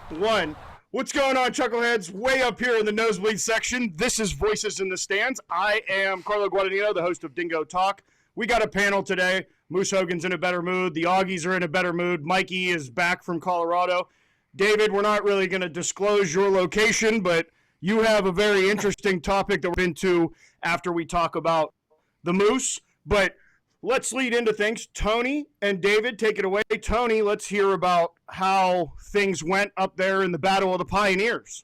One. What's going on, Chuckleheads? Way up here in the nosebleed section, this is Voices in the Stands. I am Carlo Guadagnino, the host of Dingo Talk. We got a panel today. Moose Hogan's in a better mood. The Augies are in a better mood. Mikey is back from Colorado. David, we're not really going to disclose your location, but you have a very interesting topic that we're into after we talk about the Moose. But let's lead into things. Tony and David, take it away. Tony, let's hear about how things went up there in the Battle of the Pioneers.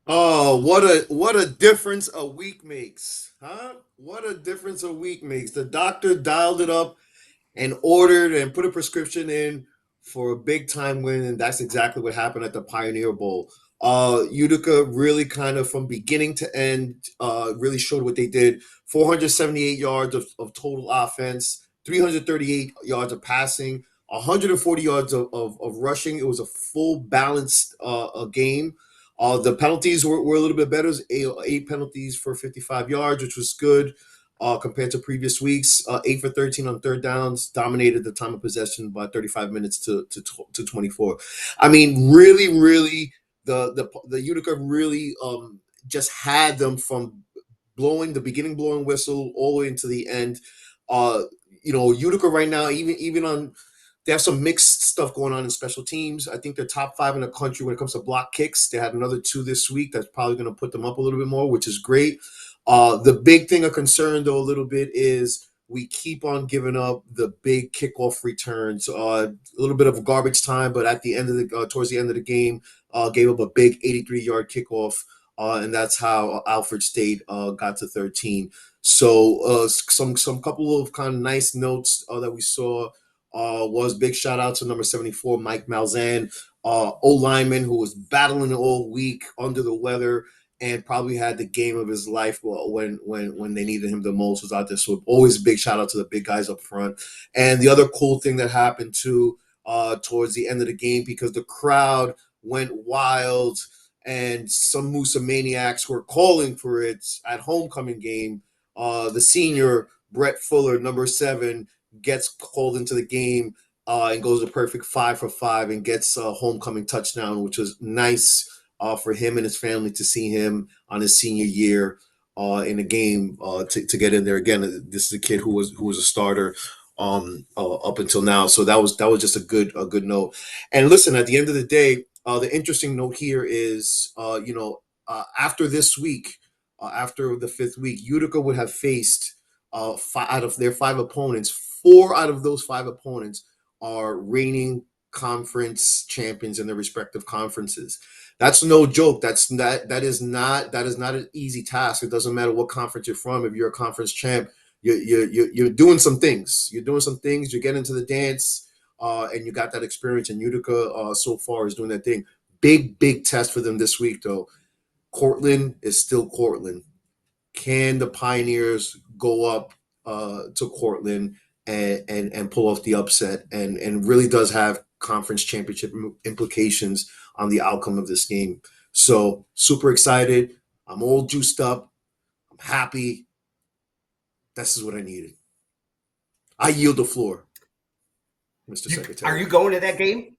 Oh, what a difference a week makes, huh? What a difference a week makes. The doctor dialed it up and ordered and put a prescription in for a big time win, and that's exactly what happened at the Pioneer Bowl. Utica really kind of from beginning to end really showed what they did. 478 yards of total offense, 338 yards of passing, 140 yards of rushing. It was a full balanced game. The penalties were a little bit better. It was eight penalties for 55 yards, which was good compared to previous weeks. 8 for 13 on third downs, dominated the time of possession by 35 minutes to 24. I mean, really, the Utica really just had them from blowing whistle all the way into the end. Utica right now, even on. They have some mixed stuff going on in special teams. I think they're top 5 in the country when it comes to block kicks. They had another 2 this week. That's probably going to put them up a little bit more, which is great. The big thing of concern, though, a little bit is we keep on giving up the big kickoff returns. A little bit of garbage time, but at the end of towards the end of the game, gave up a big 83-yard kickoff, and that's how Alfred State got to 13. So some couple of kind of nice notes that we saw. Was big shout out to number 74, Mike Malzahn, O-lineman who was battling all week under the weather and probably had the game of his life when they needed him the most, was out there. So always a big shout out to the big guys up front. And the other cool thing that happened too towards the end of the game, because the crowd went wild and some Moosa maniacs were calling for it at homecoming game. The senior Brett Fuller, number 7, gets called into the game and goes a perfect 5 for 5 and gets a homecoming touchdown, which was nice for him and his family to see him on his senior year in a game to get in there again. This is a kid who was a starter up until now, so that was just a good note. And listen, at the end of the day, the interesting note here is after this week, after the 5th week, Utica would have faced 5 out of their 5 opponents. 4 out of those 5 opponents are reigning conference champions in their respective conferences. That's no joke. That is not an easy task. It doesn't matter what conference you're from. If you're a conference champ, you're doing some things. You're doing some things. You get into the dance, and you got that experience. And Utica so far is doing that thing. Big test for them this week, though. Cortland is still Cortland. Can the Pioneers go up to Cortland and pull off the upset, and really does have conference championship implications on the outcome of this game? So super excited. I'm all juiced up. I'm happy. This is what I needed. I yield the floor, Mr. Secretary. Are you going to that game?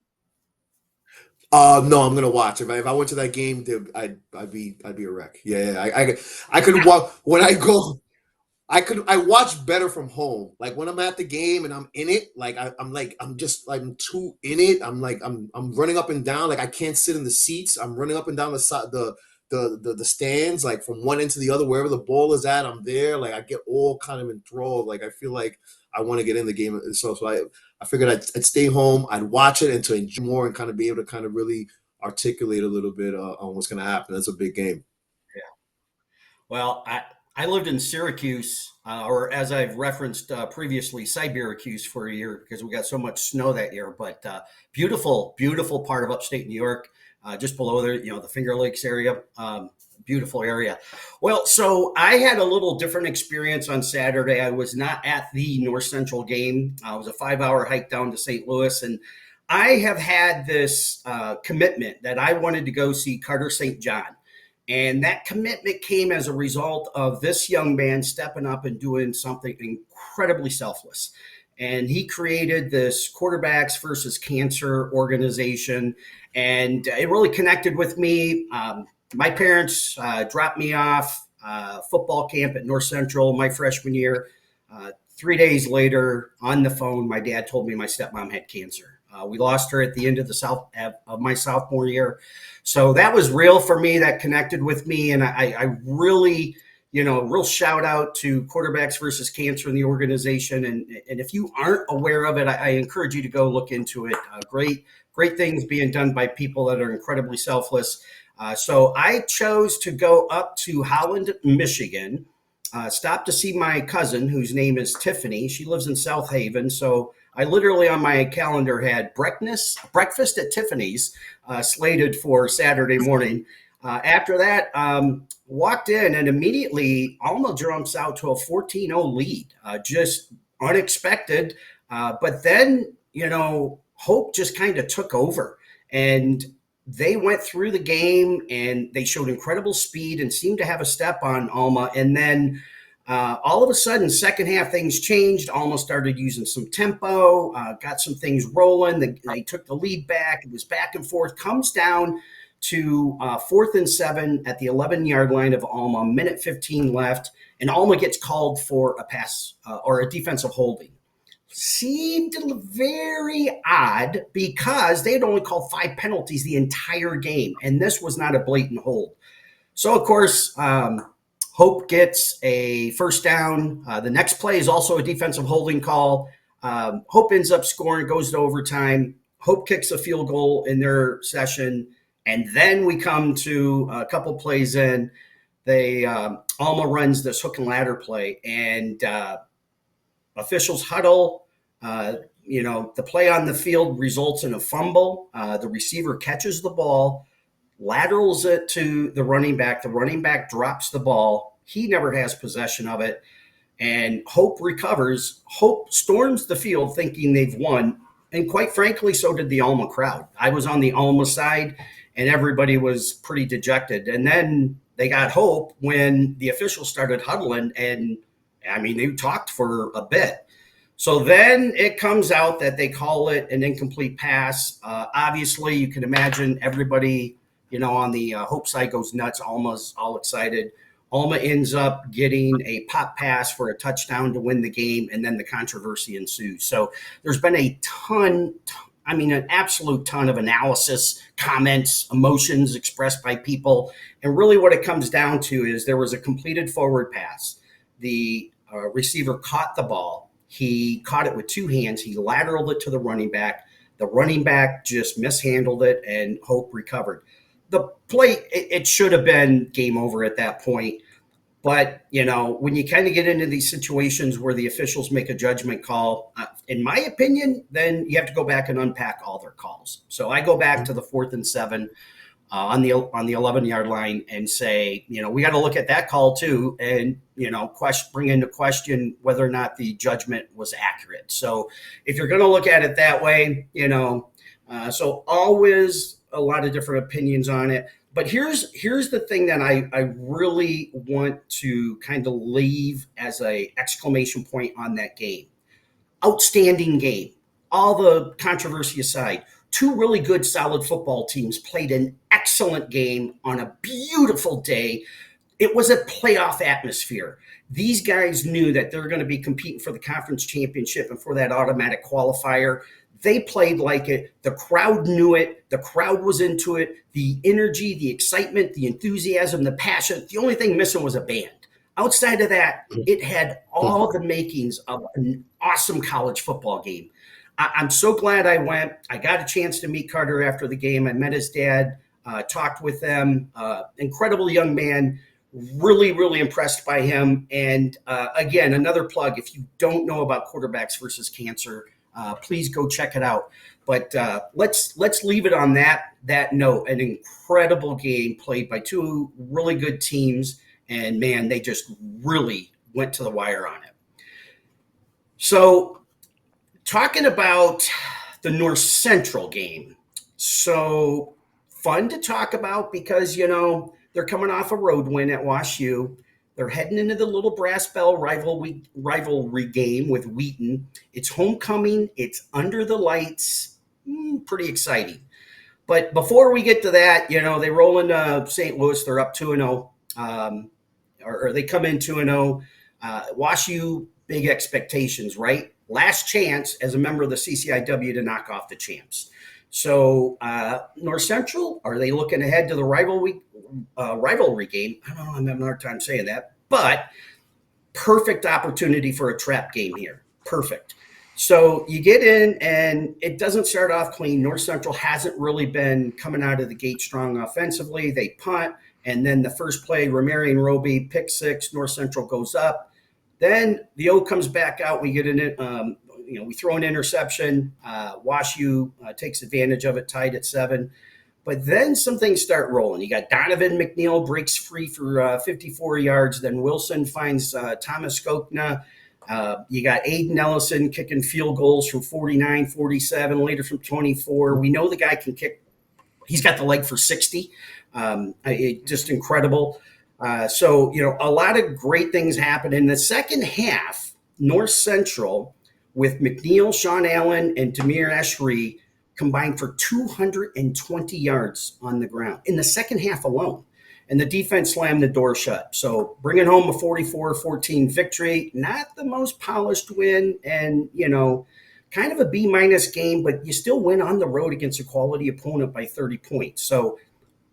No, I'm gonna watch. If I went to that game, I'd be a wreck. Yeah. I could walk when I go. I watch better from home. Like when I'm at the game and I'm in it, like I'm too in it. I'm running up and down. Like I can't sit in the seats. I'm running up and down the side, the stands, like from one end to the other, wherever the ball is at, I'm there. Like I get all kind of enthralled. Like I feel like I want to get in the game. So I figured I'd stay home. I'd watch it and to enjoy more and kind of be able to kind of really articulate a little bit on what's going to happen. That's a big game. Yeah. Well, I lived in Syracuse, or as I've referenced previously, Sibyracuse for a year because we got so much snow that year. But beautiful part of upstate New York, just below there, the Finger Lakes area. Beautiful area. Well, so I had a little different experience on Saturday. I was not at the North Central game. It was a 5-hour hike down to St. Louis, and I have had this commitment that I wanted to go see Carter St. John. And that commitment came as a result of this young man stepping up and doing something incredibly selfless. and he created this Quarterbacks versus Cancer organization, and it really connected with me. My parents dropped me off football camp at North Central my freshman year. 3 days later, on the phone, my dad told me my stepmom had cancer. We lost her at the end of my sophomore year. So that was real for me. That connected with me. And I really, real shout out to Quarterbacks versus Cancer in the organization. And if you aren't aware of it, I encourage you to go look into it. Great things being done by people that are incredibly selfless. So I chose to go up to Holland, Michigan, stopped to see my cousin, whose name is Tiffany. She lives in South Haven. So I literally on my calendar had breakfast at Tiffany's slated for Saturday morning. After that, walked in and immediately Alma jumps out to a 14-0 lead, just unexpected. But then, hope just kind of took over, and they went through the game and they showed incredible speed and seemed to have a step on Alma. And then all of a sudden, second half, things changed. Alma started using some tempo, got some things rolling. They took the lead back. It was back and forth. Comes down to 4th and 7 at the 11-yard line of Alma, minute 15 left. And Alma gets called for a pass or a defensive holding. Seemed very odd because they had only called 5 penalties the entire game, and this was not a blatant hold. So, of course, Hope gets a first down. The next play is also a defensive holding call. Hope ends up scoring, goes to overtime. Hope kicks a field goal in their session, and then we come to a couple plays in. Alma runs this hook and ladder play, and officials huddle. The play on the field results in a fumble. The receiver catches the ball, laterals it to the running back. The running back drops the ball. He never has possession of it. And Hope recovers. Hope storms the field thinking they've won. And quite frankly, so did the Alma crowd. I was on the Alma side, and everybody was pretty dejected. And then they got hope when the officials started huddling. And, they talked for a bit. So then it comes out that they call it an incomplete pass. Obviously, you can imagine everybody, on the Hope side goes nuts. Alma's all excited. Alma ends up getting a pop pass for a touchdown to win the game, and then the controversy ensues. So there's been an absolute ton of analysis, comments, emotions expressed by people. And really what it comes down to is there was a completed forward pass. The receiver caught the ball. He caught it with 2 hands. He lateraled it to the running back. The running back just mishandled it, and Hope recovered. The play, it should have been game over at that point. But, when you kind of get into these situations where the officials make a judgment call, in my opinion, then you have to go back and unpack all their calls. So I go back to the 4th and 7 on the 11-yard line and say, we got to look at that call too, and bring into question whether or not the judgment was accurate. So if you're going to look at it that way, so always a lot of different opinions on it. But here's the thing that I really want to kind of leave as a exclamation point on that game. Outstanding game. All the controversy aside, 2 really good, solid football teams played an excellent game on a beautiful day. It was a playoff atmosphere. These guys knew that they're going to be competing for the conference championship and for that automatic qualifier. They played like it. The crowd knew it. The crowd was into it. The energy, the excitement, the enthusiasm, the passion. The only thing missing was a band. Outside of that, it had all the makings of an awesome college football game. I'm so glad I went. I got a chance to meet Carter after the game. I met his dad, talked with them. Incredible young man. Really, really impressed by him. And again, another plug. If you don't know about Quarterbacks versus Cancer, please go check it out. But let's leave it on that note. An incredible game played by 2 really good teams. And, man, they just really went to the wire on it. So talking about the North Central game. So fun to talk about because, they're coming off a road win at WashU. They're heading into the little brass bell rivalry game with Wheaton. It's homecoming. It's under the lights. Pretty exciting. But before we get to that, they roll into St. Louis. They're up 2-0, or they come in 2-0. Wash U, big expectations, right? Last chance as a member of the CCIW to knock off the champs. So North Central, are they looking ahead to the rivalry game? I don't know. I'm having a hard time saying that. But perfect opportunity for a trap game here. Perfect. So you get in, and it doesn't start off clean. North Central hasn't really been coming out of the gate strong offensively. They punt, and then the first play, Ramarian Roby, pick six, North Central goes up. Then the O comes back out. We get we throw an interception. Wash U takes advantage of it, tied at 7. But then some things start rolling. You got Donovan McNeil breaks free for 54 yards. Then Wilson finds Thomas Skokna. You got Aiden Ellison kicking field goals from 49, 47, later from 24. We know the guy can kick. He's got the leg for 60. Just incredible. So, a lot of great things happen. In the second half, North Central with McNeil, Sean Allen, and Demir Eshri combined for 220 yards on the ground in the second half alone. And the defense slammed the door shut. So bringing home a 44-14 victory, not the most polished win, and, kind of a B- game, but you still win on the road against a quality opponent by 30 points. So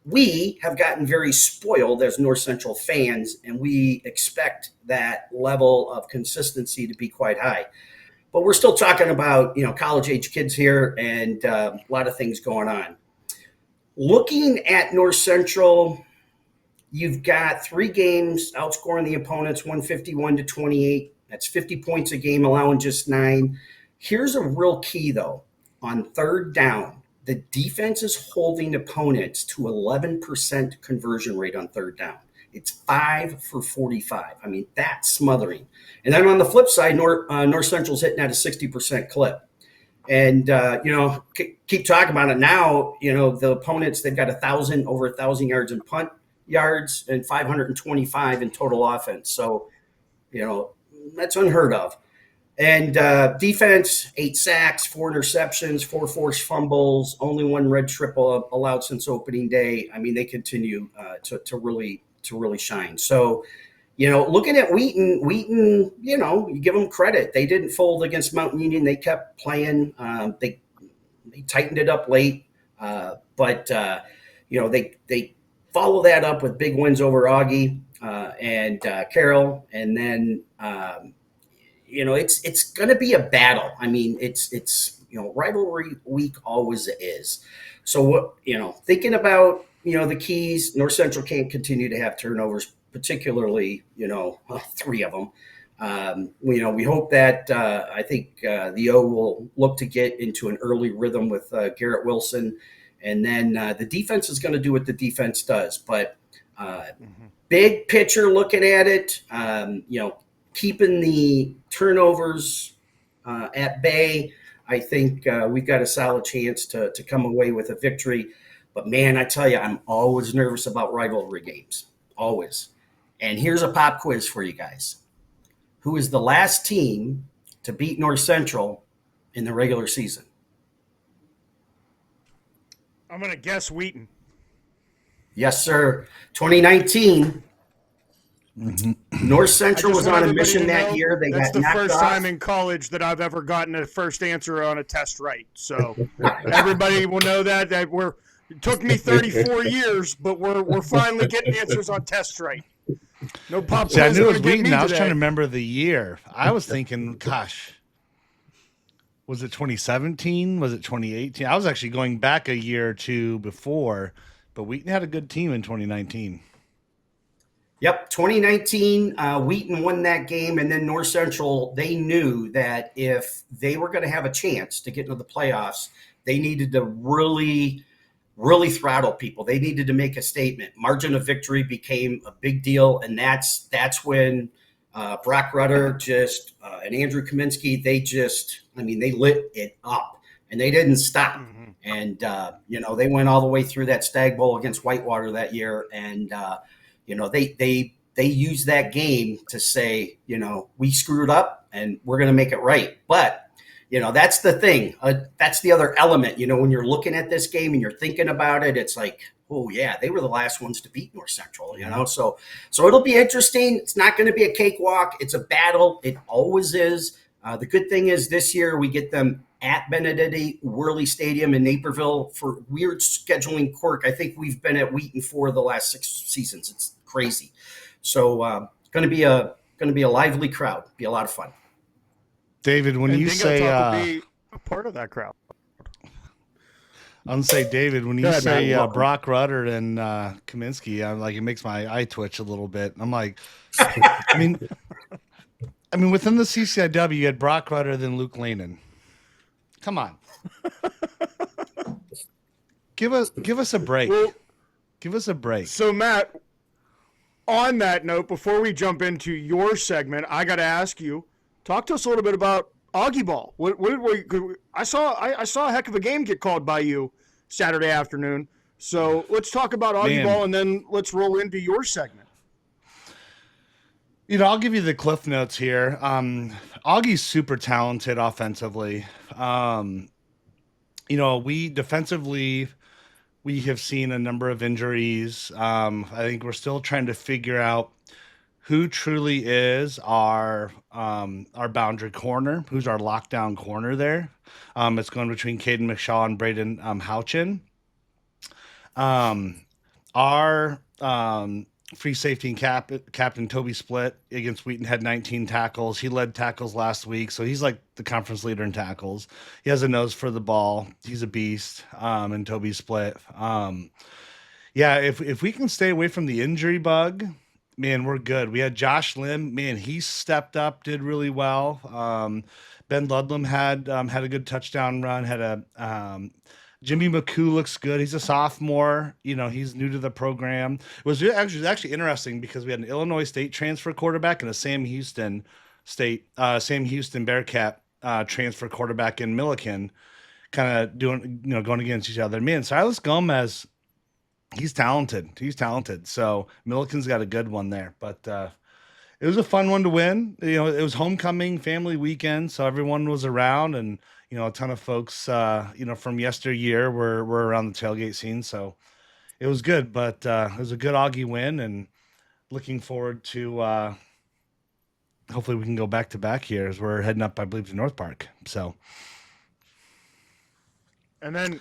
we have gotten very spoiled as North Central fans, and we expect that level of consistency to be quite high. But we're still talking about, college-age kids here, and a lot of things going on. Looking at North Central, you've got 3 games outscoring the opponents 151-28. That's 50 points a game, allowing just 9. Here's a real key, though. On third down, the defense is holding opponents to 11% conversion rate on third down. It's 5 for 45. I mean, that's smothering. And then on the flip side, North Central's hitting at a 60% clip. And, keep talking about it now. The opponents, they've got over 1,000 yards in punt yards and 525 in total offense. So, that's unheard of. And defense, 8 sacks, 4 interceptions, 4 forced fumbles, only 1 red triple allowed since opening day. I mean, they continue to really shine. So, looking at Wheaton, you give them credit. They didn't fold against Mountain Union. They kept playing. They tightened it up late. But they follow that up with big wins over Augie and Carroll. And then, it's going to be a battle. I mean, it's rivalry week always is. So, thinking about, the keys, North Central can't continue to have turnovers, particularly, 3 of them. We hope that I think the O will look to get into an early rhythm with Garrett Wilson. And then the defense is going to do what the defense does. But big picture looking at it, keeping the turnovers at bay, I think we've got a solid chance to come away with a victory. But, man, I tell you, I'm always nervous about rivalry games, always. And here's a pop quiz for you guys. Who is the last team to beat North Central in the regular season? I'm going to guess Wheaton. Yes, sir. 2019. North Central was on a mission that year. They that's got the knocked first off. time in college that I've ever gotten a first answer on a test right. So everybody will know that it took me 34 years, but we're finally getting answers on tests right. No pop. See, I knew it was Wheaton. I was trying to remember the year. I was thinking, gosh, was it 2017? Was it 2018? I was actually going back a year or two before, but Wheaton had a good team in 2019. Yep, 2019, Wheaton won that game, and then North Central, they knew that if they were going to have a chance to get into the playoffs, they needed to really throttle people. They needed to make a statement. Margin of victory became a big deal, and that's when Brock Rudder and Andrew Kaminsky, they lit it up, and they didn't stop. Mm-hmm. And, they went all the way through that Stag Bowl against Whitewater that year, and they they use that game to say, we screwed up and we're going to make it right. But, that's the thing. That's the other element, when you're looking at this game and you're thinking about it, it's like, oh yeah, they were the last ones to beat North Central, so it'll be interesting. It's not going to be a cakewalk. It's a battle. It always is. The good thing is this year we get them at Benedetti Worley Stadium in Naperville for weird scheduling quirk. I think we've been at Wheaton for the last 6 seasons. It's crazy. So going to be a lively crowd. Be a lot of fun. David, when you say will be a part of that crowd. I'm gonna say, David, when you say Brock Rudder and Kaminsky, I'm like, it makes my eye twitch a little bit. I'm like, I mean, within the CCIW, you had Brock Rudder, then Luke Lanin. Come on, give us a break. Well, give us a break. So, Matt, on that note, before we jump into your segment, I got to ask you, talk to us a little bit about Augie Ball. I saw a heck of a game get called by you Saturday afternoon. So let's talk about Augie Ball, and then let's roll into your segment. I'll give you the cliff notes here. Augie's super talented offensively. We defensively, we have seen a number of injuries. I think we're still trying to figure out who truly is our boundary corner, who's our lockdown corner there. It's going between Caden McShaw and Braden Houchin. Our free safety and captain Toby Split against Wheaton had 19 tackles. He led tackles last week, so he's like the conference leader in tackles. He has a nose for the ball. He's a beast. And Toby Split. If we can stay away from the injury bug, man, we're good. We had Josh Lim. Man, he stepped up, did really well. Ben Ludlam had a good touchdown run. Had a Jimmy McCoo looks good. He's a sophomore. He's new to the program. It was actually interesting because we had an Illinois State transfer quarterback and a Sam Houston Bearcat transfer quarterback in Milliken, kind of going against each other. Man, Silas Gomez, he's talented. So Milliken's got a good one there, but it was a fun one to win. It was homecoming family weekend, so everyone was around, and a ton of folks, from yesteryear were around the tailgate scene. So it was good, but it was a good Augie win, and looking forward to hopefully we can go back to back here as we're heading up, I believe, to North Park. So, and then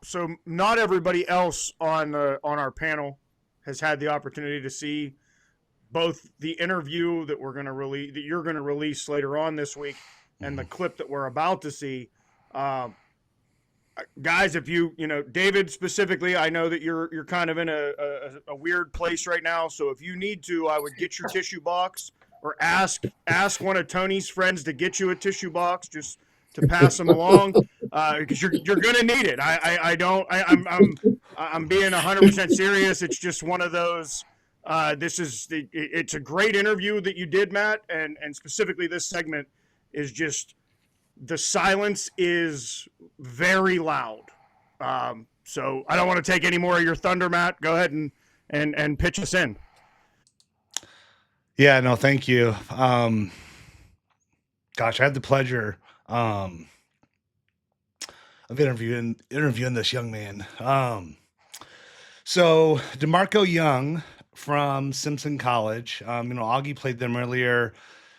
so not everybody else on our panel has had the opportunity to see both the interview that you're going to release later on this week, and the clip that we're about to see. Guys, if David specifically, I know that you're kind of in a weird place right now. So if you need to, I would get your tissue box, or ask one of Tony's friends to get you a tissue box, just to pass them along, because you're going to need it. I'm being 100% serious. It's just one of those. It's a great interview that you did, Matt, and specifically this segment is just, the silence is very loud. So I don't want to take any more of your thunder, Matt. Go ahead and pitch us in. Yeah, no, thank you. Gosh, I had the pleasure of interviewing this young man. So Demarico Young from Simpson College, Augie played them earlier,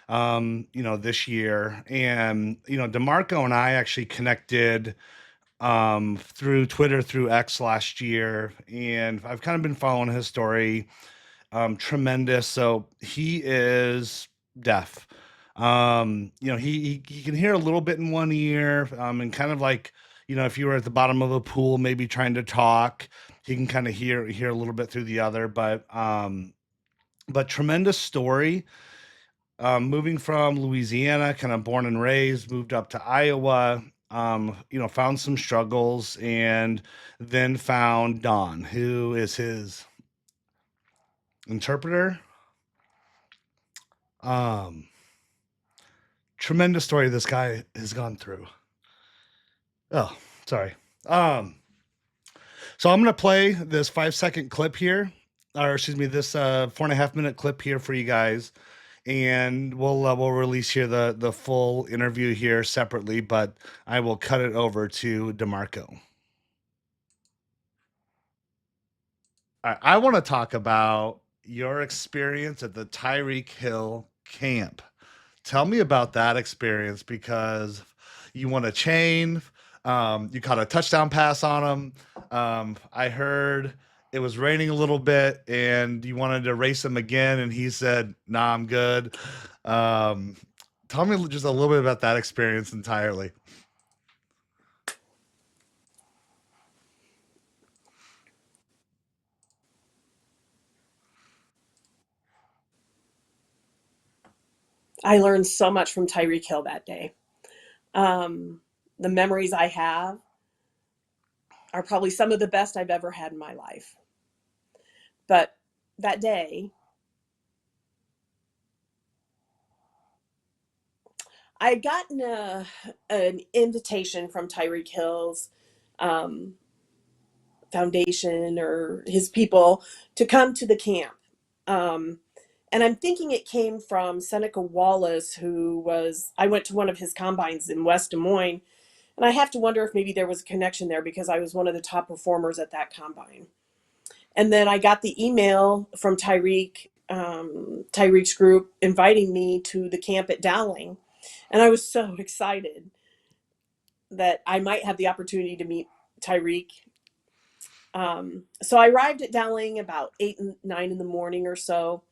this year, and DeMarco and I actually connected through Twitter, through X last year, and I've kind of been following his story. Tremendous. So he is deaf. He can hear a little bit in one ear, and kind of like, if you were at the bottom of a pool, maybe trying to talk, he can kind of hear a little bit through the other, but tremendous story. Moving from Louisiana, kind of born and raised, moved up to Iowa, found some struggles, and then found Don, who is his interpreter. Tremendous story this guy has gone through. Oh, sorry. So I'm going to play this 5-second clip here this 4.5 minute clip here for you guys, and we'll release here the full interview here separately, but I will cut it over to Demarico. I want to talk about your experience at the Tyreek Hill camp. Tell me about that experience, because you won a chain. You caught a touchdown pass on him. I heard it was raining a little bit and you wanted to race him again, and he said, "Nah, I'm good." Tell me just a little bit about that experience entirely. I learned so much from Tyreek Hill that day. The memories I have are probably some of the best I've ever had in my life. But that day, I had gotten an invitation from Tyreek Hill's foundation or his people to come to the camp. And I'm thinking it came from Seneca Wallace, I went to one of his combines in West Des Moines, and I have to wonder if maybe there was a connection there because I was one of the top performers at that combine. And then I got the email from Tyreek's group inviting me to the camp at Dowling. And I was so excited that I might have the opportunity to meet Tyreek. So I arrived at Dowling about 8 and 9 in the morning or so.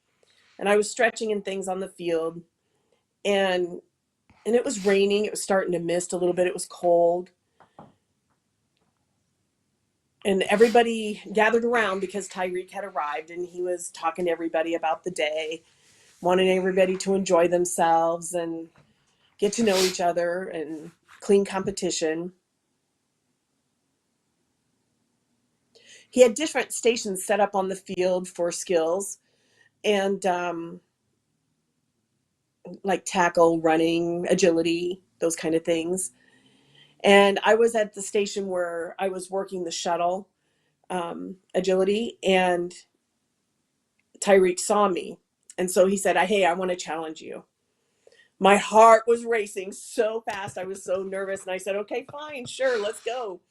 And I was stretching and things on the field. And it was raining. It was starting to mist a little bit. It was cold. And everybody gathered around because Tyreek had arrived, and he was talking to everybody about the day, wanting everybody to enjoy themselves and get to know each other and clean competition. He had different stations set up on the field for skills, and like tackle, running, agility, those kind of things. And I was at the station where I was working the shuttle, agility, and Tyreek saw me. And so he said, "Hey, I want to challenge you." My heart was racing so fast. I was so nervous. And I said, "Okay, fine, sure, let's go."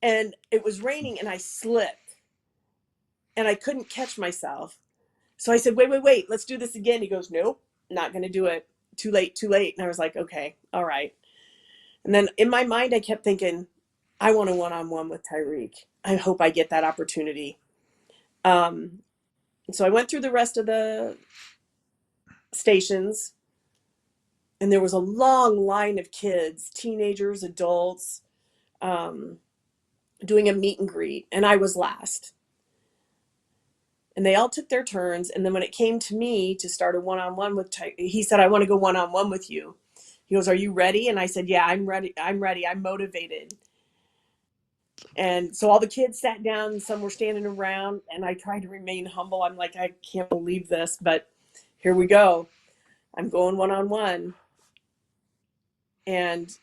And it was raining and I slipped and I couldn't catch myself. So I said, wait, let's do this again. He goes, "Nope, not going to do it. Too late. And I was like, "Okay, all right." And then in my mind, I kept thinking, I want a one-on-one with Tyreek. I hope I get that opportunity. So I went through the rest of the stations, and there was a long line of kids, teenagers, adults, doing a meet and greet, and I was last. And they all took their turns, and then when it came to me to start a one-on-one with Tyreek, he said, "I want to go one-on-one with you." He goes, "Are you ready?" And I said, "Yeah, I'm ready. I'm motivated." And so all the kids sat down and some were standing around, and I tried to remain humble. I'm like, I can't believe this, but here we go. I'm going one-on-one. And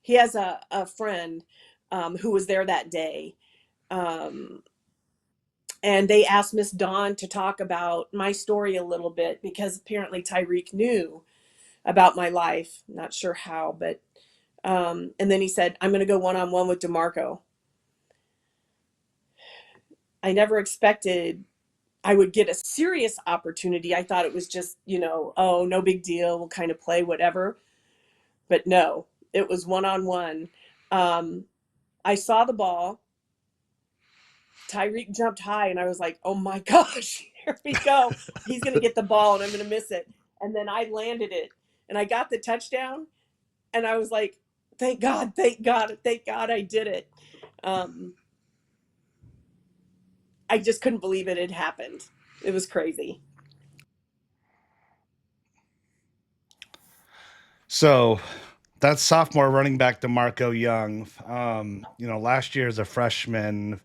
he has a friend who was there that day. And they asked Miss Dawn to talk about my story a little bit because apparently Tyreek knew about my life. Not sure how, but and then he said, "I'm going to go one-on-one with Demarico." I never expected I would get a serious opportunity. I thought it was just, oh, no big deal. We'll kind of play whatever. But no, it was one-on-one. I saw the ball. Tyreek jumped high, and I was like, "Oh my gosh, here we go. He's going to get the ball, and I'm going to miss it." And then I landed it, and I got the touchdown, and I was like, thank God I did it. I just couldn't believe it had happened. It was crazy. So that's sophomore running back Demarico Young. Last year as a freshman,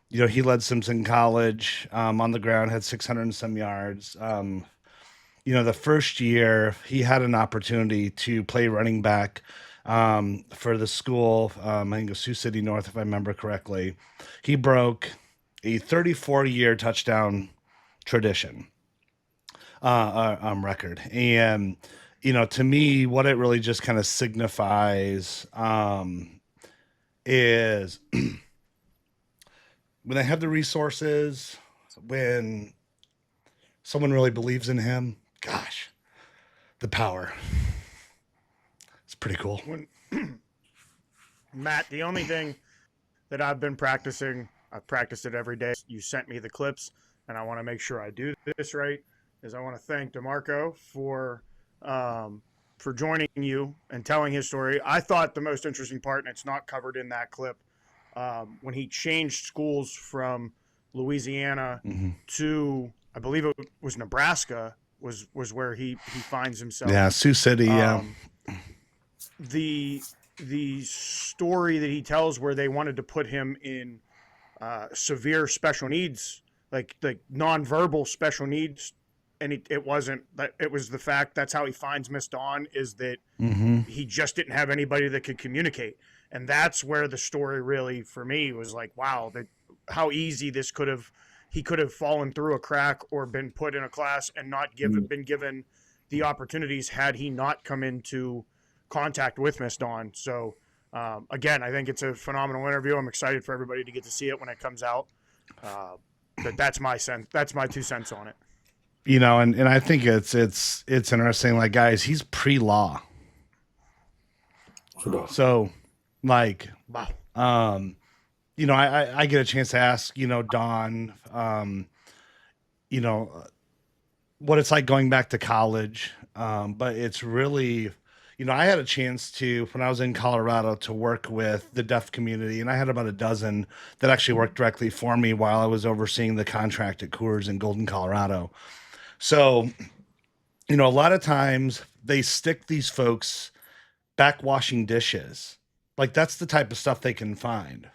he led Simpson College on the ground, had 600 and some yards. The first year he had an opportunity to play running back for the school. I think it was Sioux City North, if I remember correctly. He broke a 34-year touchdown tradition record. And, to me, what it really just kind of signifies is when they have the resources, when someone really believes in him, gosh, the power. It's pretty cool. Matt, the only thing that I've been practicing, I've practiced it every day. You sent me the clips, and I want to make sure I do this right, is I want to thank Demarico for joining you and telling his story. I thought the most interesting part, and it's not covered in that clip, when he changed schools from Louisiana to, I believe it was Nebraska, was where he finds himself. Yeah, Sioux City, yeah. The story that he tells where they wanted to put him in severe special needs, like nonverbal special needs, and it wasn't that. It was the fact that's how he finds Miss Dawn, is that he just didn't have anybody that could communicate, and that's where the story really, for me, was like, wow, that how easy this could have. He could have fallen through a crack or been put in a class and not been given the opportunities had he not come into contact with Miss Dawn. So again, I think it's a phenomenal interview. I'm excited for everybody to get to see it when it comes out. But that's my 2 cents on it. And I think it's interesting. Like, guys, he's pre-law, so like, wow. I get a chance to ask, Don, what it's like going back to college. But it's really, I had a chance to, when I was in Colorado, to work with the deaf community, and I had about a dozen that actually worked directly for me while I was overseeing the contract at Coors in Golden, Colorado. So, a lot of times they stick these folks back washing dishes. Like, that's the type of stuff they can find.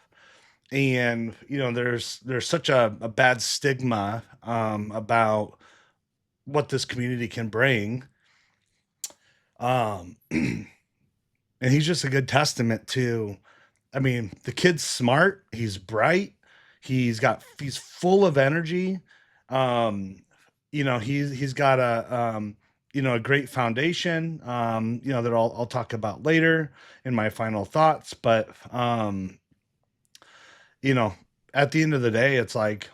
And, there's such a bad stigma about what this community can bring. And he's just a good testament to, the kid's smart, he's bright, he's full of energy. He's got a great foundation, that I'll talk about later in my final thoughts. But, at the end of the day, it's like,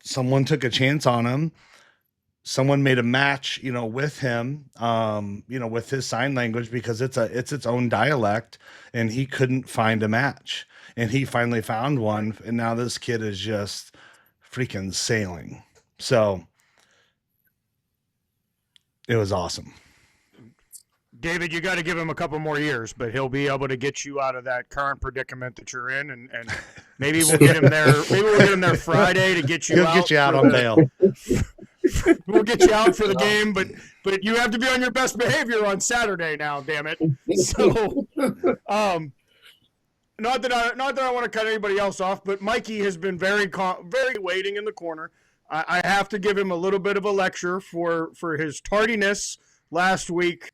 someone took a chance on him. Someone made a match, with him, with his sign language, because it's its own dialect, and he couldn't find a match, and he finally found one. And now this kid is just freaking sailing. So it was awesome. David, you got to give him a couple more years, but he'll be able to get you out of that current predicament that you're in, and maybe we'll get him there. Maybe we'll get him there Friday to get you He'll out. Get you out on bail. We'll get you out for the game, but you have to be on your best behavior on Saturday now. Damn it! So, not that I want to cut anybody else off, but Mikey has been very waiting in the corner. I have to give him a little bit of a lecture for his tardiness last week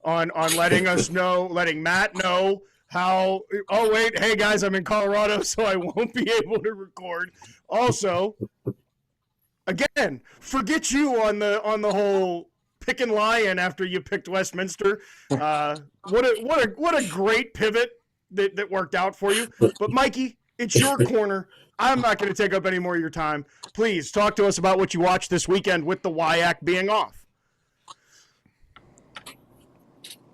on letting Matt know how, oh wait, hey guys, I'm in Colorado, so I won't be able to record. Also, again, forget you on the whole pick and lion after you picked Westminster. What a great pivot that worked out for you. But Mikey, it's your corner. I'm not going to take up any more of your time. Please talk to us about what you watched this weekend with the MIAC being off.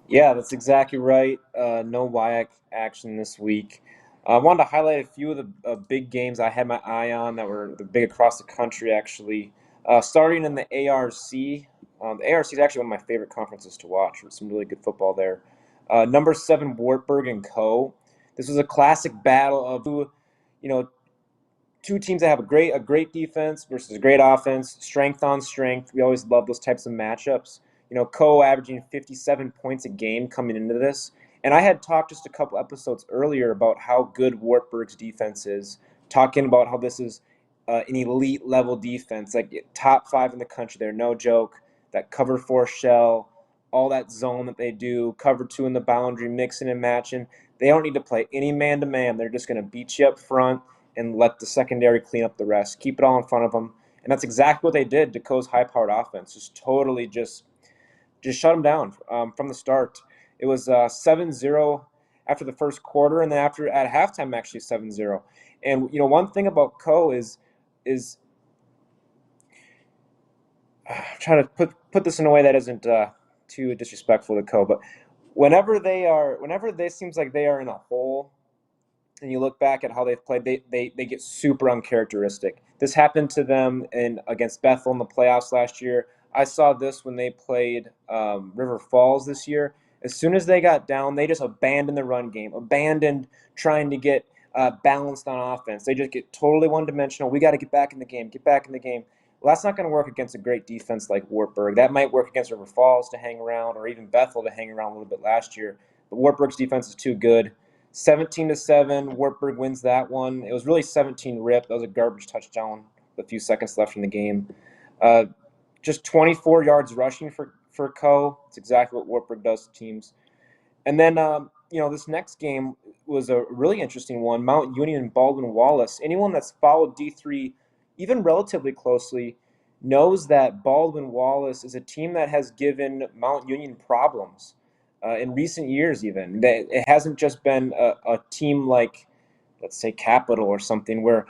Yeah, that's exactly right. No MIAC action this week. I wanted to highlight a few of the big games I had my eye on that were big across the country, actually. Starting in the ARC. The ARC is actually one of my favorite conferences to watch. There's some really good football there. Number 7, Wartburg and Co. This was a classic battle of two teams that have a great defense versus a great offense, strength on strength. We always love those types of matchups. Co averaging 57 points a game coming into this. And I had talked just a couple episodes earlier about how good Wartburg's defense is, talking about how this is an elite level defense, like top 5 in the country. They're no joke. That cover 4 shell, all that zone that they do, cover 2 in the boundary, mixing and matching. They don't need to play any man-to-man. They're just going to beat you up front and let the secondary clean up the rest. Keep it all in front of them. And that's exactly what they did to Coe's high-powered offense. Just totally just shut them down from the start. It was 7-0 after the first quarter, and then at halftime, actually 7-0. And, one thing about Coe is I'm trying to put this in a way that isn't too disrespectful to Coe, but whenever they seems like they are in a hole, and you look back at how they've played, they get super uncharacteristic. This happened to them against Bethel in the playoffs last year. I saw this when they played River Falls this year. As soon as they got down, they just abandoned the run game, abandoned trying to get balanced on offense. They just get totally one-dimensional. We got to get back in the game, get back in the game. Well, that's not going to work against a great defense like Wartburg. That might work against River Falls to hang around, or even Bethel to hang around a little bit last year. But Wartburg's defense is too good. 17-7, Wartburg wins that one. It was really 17-rip. That was a garbage touchdown with a few seconds left in the game. Just 24 yards rushing for Coe. It's exactly what Wartburg does to teams. And then, this next game was a really interesting one. Mount Union and Baldwin Wallace. Anyone that's followed D3 even relatively closely knows that Baldwin Wallace is a team that has given Mount Union problems in recent years even. It hasn't just been a team like, let's say, Capital or something, where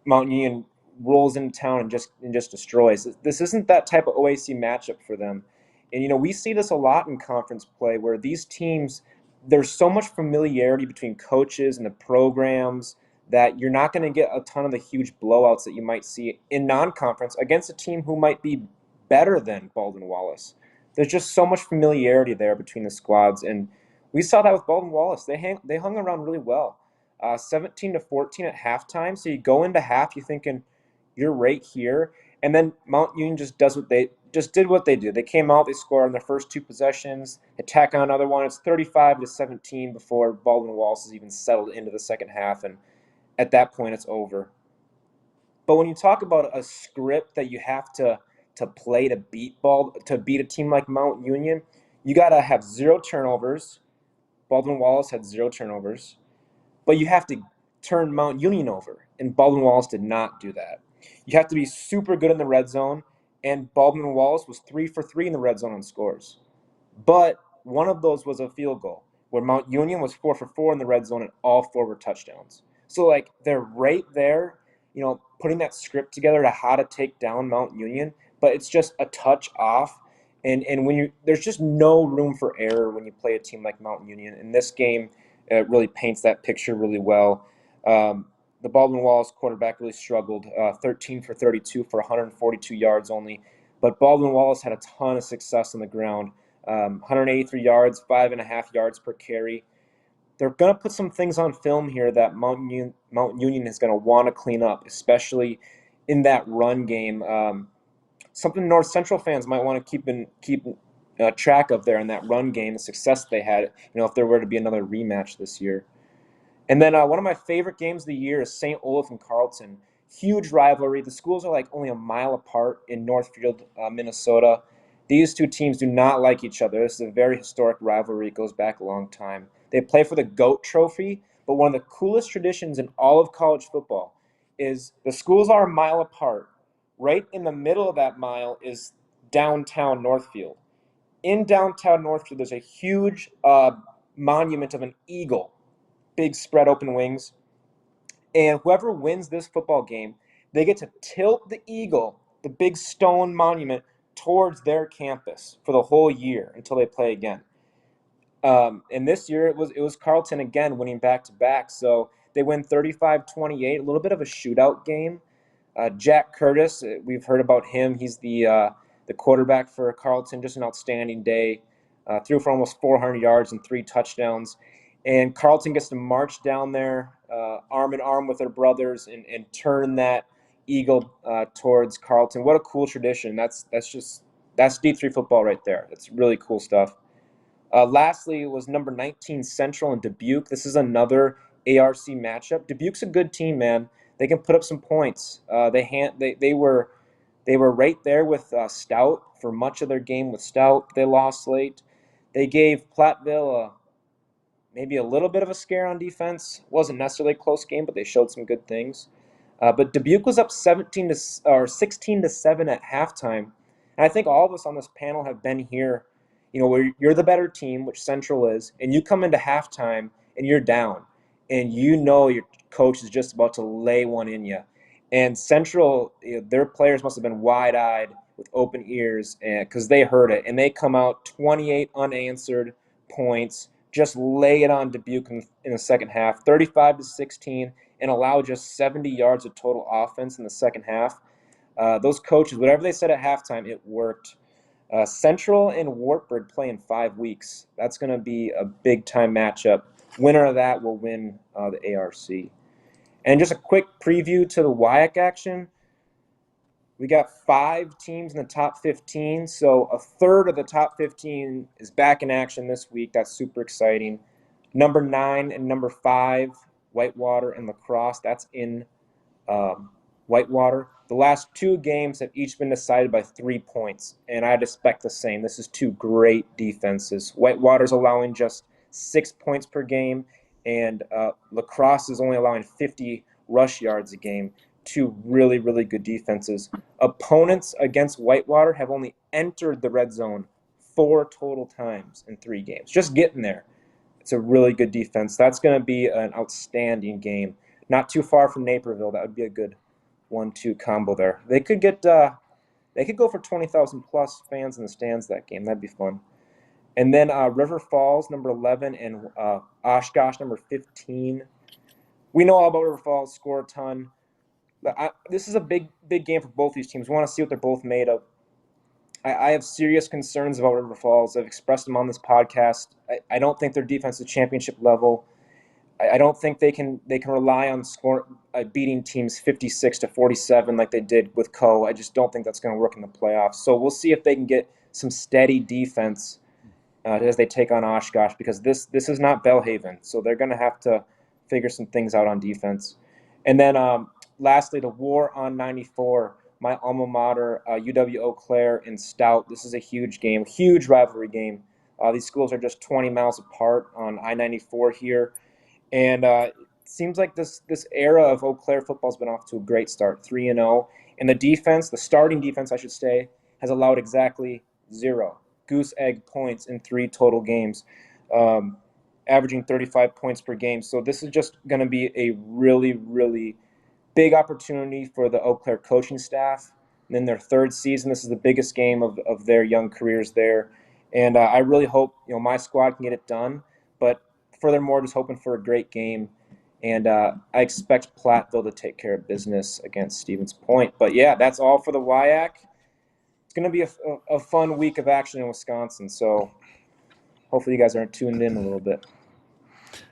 Mount Union rolls into town and just destroys. This isn't that type of OAC matchup for them. And, we see this a lot in conference play, where these teams, there's so much familiarity between coaches and the programs that you're not going to get a ton of the huge blowouts that you might see in non-conference against a team who might be better than Baldwin Wallace. There's just so much familiarity there between the squads, and we saw that with Baldwin Wallace. They hung around really well. 17-14 at halftime, so you go into half, you're thinking you're right here, and then Mount Union just did what they do. They came out, they scored on their first 2 possessions, attack on another one. It's 35-17 before Baldwin Wallace is even settled into the second half, and at that point, it's over. But when you talk about a script that you have to play to beat a team like Mount Union, you got to have 0 turnovers. Baldwin Wallace had 0 turnovers. But you have to turn Mount Union over, and Baldwin Wallace did not do that. You have to be super good in the red zone, and Baldwin Wallace was 3 for 3 in the red zone on scores. But one of those was a field goal, where Mount Union was 4 for 4 in the red zone, and all 4 were touchdowns. So, they're right there, putting that script together to how to take down Mount Union, but it's just a touch off. And there's just no room for error when you play a team like Mount Union. And this game really paints that picture really well. The Baldwin Wallace quarterback really struggled, 13 for 32 for 142 yards only. But Baldwin Wallace had a ton of success on the ground, 183 yards, 5.5 yards per carry. They're going to put some things on film here that Mount Union is going to want to clean up, especially in that run game. Something North Central fans might want to keep track of there in that run game, the success they had, if there were to be another rematch this year. And then one of my favorite games of the year is St. Olaf and Carleton. Huge rivalry. The schools are only a mile apart in Northfield, Minnesota. These 2 teams do not like each other. This is a very historic rivalry. It goes back a long time. They play for the GOAT trophy, but one of the coolest traditions in all of college football is the schools are a mile apart. Right in the middle of that mile is downtown Northfield. In downtown Northfield, there's a huge monument of an eagle, big spread open wings. And whoever wins this football game, they get to tilt the eagle, the big stone monument, towards their campus for the whole year until they play again. And this year it was Carleton again winning back-to-back. So they win 35-28, a little bit of a shootout game. Jack Curtis, we've heard about him. He's the quarterback for Carleton, just an outstanding day. Threw for almost 400 yards and 3 touchdowns. And Carleton gets to march down there arm in arm with their brothers and turn that eagle towards Carleton. What a cool tradition. That's D3 football right there. That's really cool stuff. Lastly, was number 19 Central and Dubuque. This is another ARC matchup. Dubuque's a good team, man. They can put up some points. They were They were right there with Stout for much of their game with Stout. They lost late. They gave Platteville maybe a little bit of a scare on defense. Wasn't necessarily a close game, but they showed some good things. But Dubuque was up 16-7 at halftime. And I think all of us on this panel have been here, where you're the better team, which Central is, and you come into halftime and you're down, and your coach is just about to lay one in you. And Central, their players must have been wide-eyed with open ears because they heard it, and they come out 28 unanswered points, just lay it on Dubuque in the second half, 35-16, and allow just 70 yards of total offense in the second half. Those coaches, whatever they said at halftime, it worked. Central and Wartburg play in 5 weeks. That's going to be a big-time matchup. Winner of that will win the ARC. And just a quick preview to the WIAC action. We got 5 teams in the top 15, so a third of the top 15 is back in action this week. That's super exciting. Number 9 and number 5, Whitewater and La Crosse, that's in Whitewater. The last 2 games have each been decided by 3 points, and I'd expect the same. This is 2 great defenses. Whitewater's allowing just 6 points per game, and La Crosse is only allowing 50 rush yards a game. 2 really, really good defenses. Opponents against Whitewater have only entered the red zone 4 total times in 3 games. Just getting there. It's a really good defense. That's going to be an outstanding game. Not too far from Naperville. That would be a good 1-2 combo there. They could go for 20,000 plus fans in the stands that game. That'd be fun. And then River Falls, number 11, and Oshkosh, number 15. We know all about River Falls, score a ton. This is a big game for both these teams. We want to see what they're both made of. I have serious concerns about River Falls. I've expressed them on this podcast. I don't think their defense is championship level. I don't think they can rely on beating teams 56-47 like they did with Co. I just don't think that's going to work in the playoffs. So we'll see if they can get some steady defense as they take on Oshkosh, because this is not Bellhaven. So they're going to have to figure some things out on defense. And then lastly, the War on 94, my alma mater, UW Eau Claire and Stout. This is a huge game, huge rivalry game. These schools are just 20 miles apart on I-94 here. And it seems like this era of Eau Claire football has been off to a great start, 3-0. And the defense, the starting defense, I should say, has allowed exactly 0 goose egg points in 3 total games, averaging 35 points per game. So this is just going to be a really, really big opportunity for the Eau Claire coaching staff. And in their 3rd season, this is the biggest game of their young careers there. And I really hope my squad can get it done. But furthermore, just hoping for a great game. And I expect Platteville to take care of business against Stevens Point. But yeah, that's all for the WIAC. It's going to be a fun week of action in Wisconsin. So hopefully you guys are tuned in a little bit.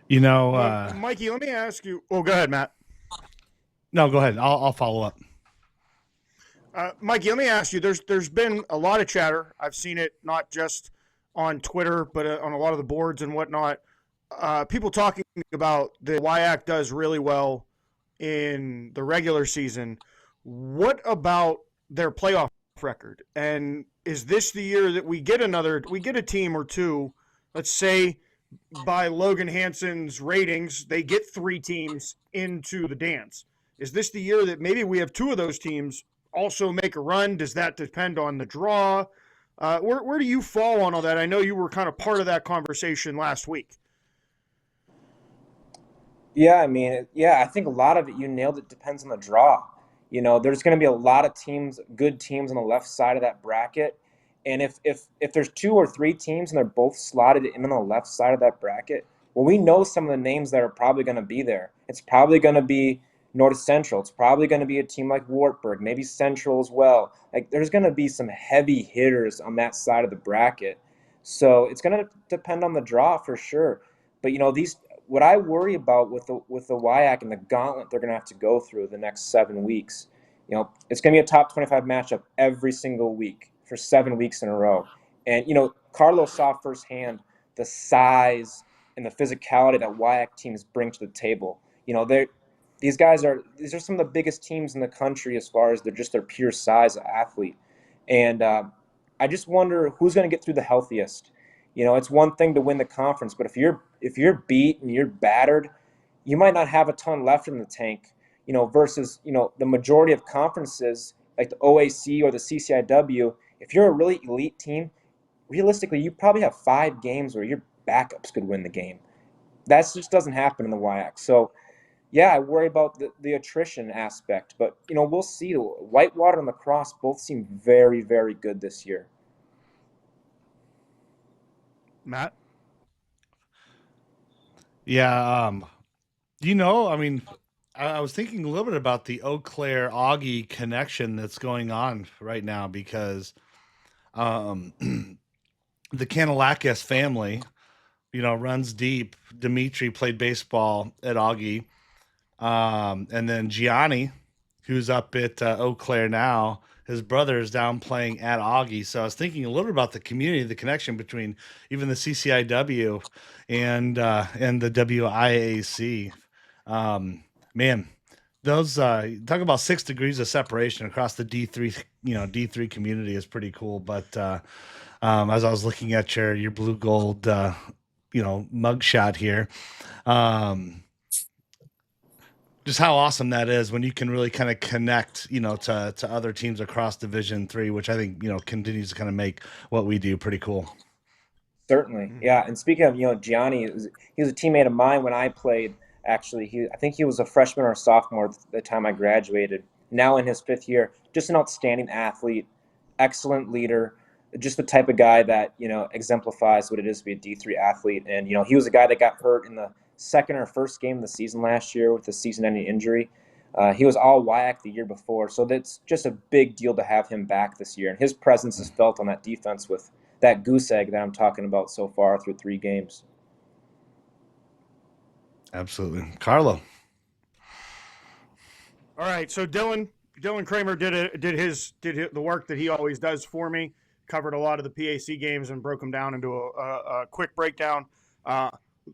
Mikey, let me ask you. Oh, go ahead, Matt. No, go ahead. I'll follow up. Mikey, let me ask you. There's been a lot of chatter. I've seen it not just on Twitter, but on a lot of the boards and whatnot. People talking about the WIAC does really well in the regular season. What about their playoff record? And is this the year that we get a team or two? Let's say by Logan Hansen's ratings, they get 3 teams into the dance. Is this the year that maybe we have 2 of those teams also make a run? Does that depend on the draw? Where do you fall on all that? I know you were kind of part of that conversation last week. Yeah, I think a lot of it, you nailed it, depends on the draw. There's going to be a lot of good teams on the left side of that bracket. And if there's 2 or 3 teams and they're both slotted in on the left side of that bracket, well, we know some of the names that are probably going to be there. It's probably going to be North Central. It's probably going to be a team like Wartburg, maybe Central as well. Like, there's going to be some heavy hitters on that side of the bracket. So it's going to depend on the draw for sure. But, what I worry about with the WIAC and the gauntlet they're going to have to go through the next 7 weeks, it's going to be a top 25 matchup every single week for 7 weeks in a row. And, Carlos saw firsthand the size and the physicality that WIAC teams bring to the table. these are some of the biggest teams in the country as far as their pure size of athlete. And I just wonder who's going to get through the healthiest. It's one thing to win the conference, but if you're beat and you're battered, you might not have a ton left in the tank. Versus the majority of conferences like the OAC or the CCIW. If you're a really elite team, realistically, you probably have 5 games where your backups could win the game. That just doesn't happen in the WIAC. So, yeah, I worry about the attrition aspect. But, we'll see. Whitewater and Lacrosse both seem very, very good this year. Matt? Yeah. I mean, I was thinking a little bit about the Eau Claire Augie connection that's going on right now because the Kanalakis family, runs deep. Dimitri played baseball at Augie. And then Gianni, who's up at Eau Claire now, his brother is down playing at Augie. So I was thinking a little bit about the community, the connection between even the CCIW and the WIAC. Man, those talk about 6 degrees of separation across the D3, D3 community is pretty cool. But as I was looking at your blue gold, mugshot here, just how awesome that is when you can really kind of connect, to other teams across Division 3, which I think, continues to kind of make what we do pretty cool. Certainly. Yeah. And speaking of, Gianni, he was a teammate of mine when I played. Actually, I think he was a freshman or a sophomore at the time I graduated. Now in his 5th year, just an outstanding athlete, excellent leader, just the type of guy that, exemplifies what it is to be a D3 athlete. And, he was a guy that got hurt in the second or first game of the season last year with a season-ending injury. He was all WIAC the year before, so that's just a big deal to have him back this year. And his presence is felt on that defense with that goose egg that I'm talking about so far through 3 games. Absolutely. Carlo. All right, so Dylan Kramer did the work that he always does for me. Covered a lot of the PAC games and broke them down into a quick breakdown.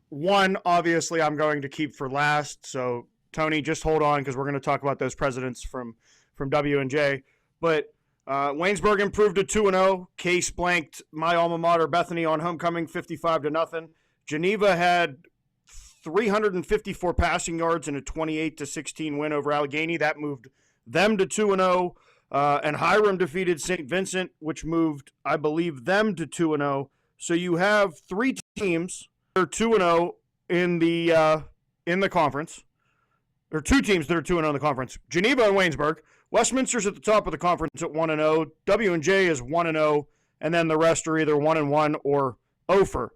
One, obviously, I'm going to keep for last. So Tony, just hold on because we're going to talk about those presidents from W&J. But Waynesburg improved to 2-0. Case blanked my alma mater, Bethany, on homecoming, 55-0. Geneva had 354 passing yards in a 28-16 win over Allegheny. That moved them to 2-0. And Hiram defeated St. Vincent, which moved, I believe, them to 2-0. So you have 3 teams that are 2-0 in the conference. There are 2 teams that are 2-0 in the conference. Geneva and Waynesburg. Westminster's at the top of the conference at 1-0. W&J is 1-0, and then the rest are either 1-1 or 0-for.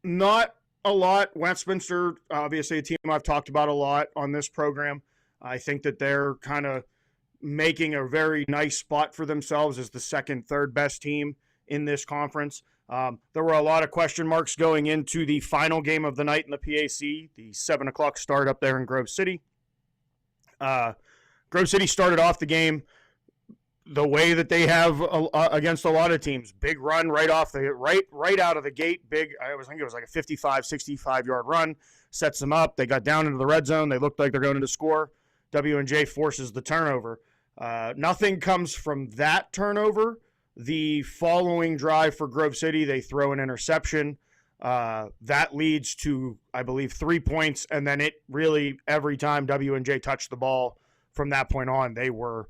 Not a lot. Westminster, obviously a team I've talked about a lot on this program. I think that they're kind of making a very nice spot for themselves as the second, third best team in this conference. There were a lot of question marks going into the final game of the night in the PAC, the 7 o'clock start up there in Grove City. Grove City started off the game the way that they have against a lot of teams. Big run right off the right out of the gate. Big, I think it was like a 55, 65-yard run. Sets them up. They got down into the red zone. They looked like they're going to score. W&J forces the turnover. Nothing comes from that turnover. The following drive for Grove City, they throw an interception. That leads to, I believe, 3 points, and then it really, every time W&J touched the ball from that point on, they were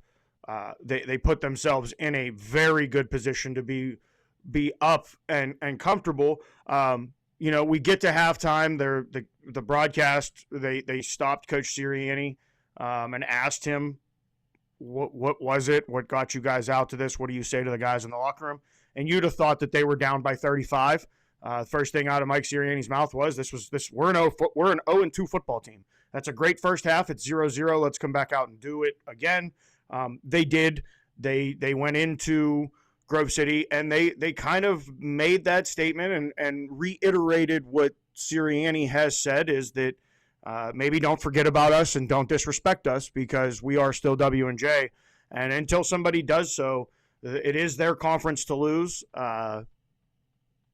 they put themselves in a very good position to be up and comfortable. We get to halftime. The broadcast, they stopped Coach Sirianni and asked him, what was it? What got you guys out to this? What do you say to the guys in the locker room? And you'd have thought that they were down by 35. First thing out of Mike Sirianni's mouth was, we're an 0-2 football team. That's a great first half. It's 0-0. Let's come back out and do it again. They did. They went into Grove City and they kind of made that statement and reiterated what Sirianni has said, is that maybe don't forget about us and don't disrespect us because we are still W&J. And until somebody does so, it is their conference to lose.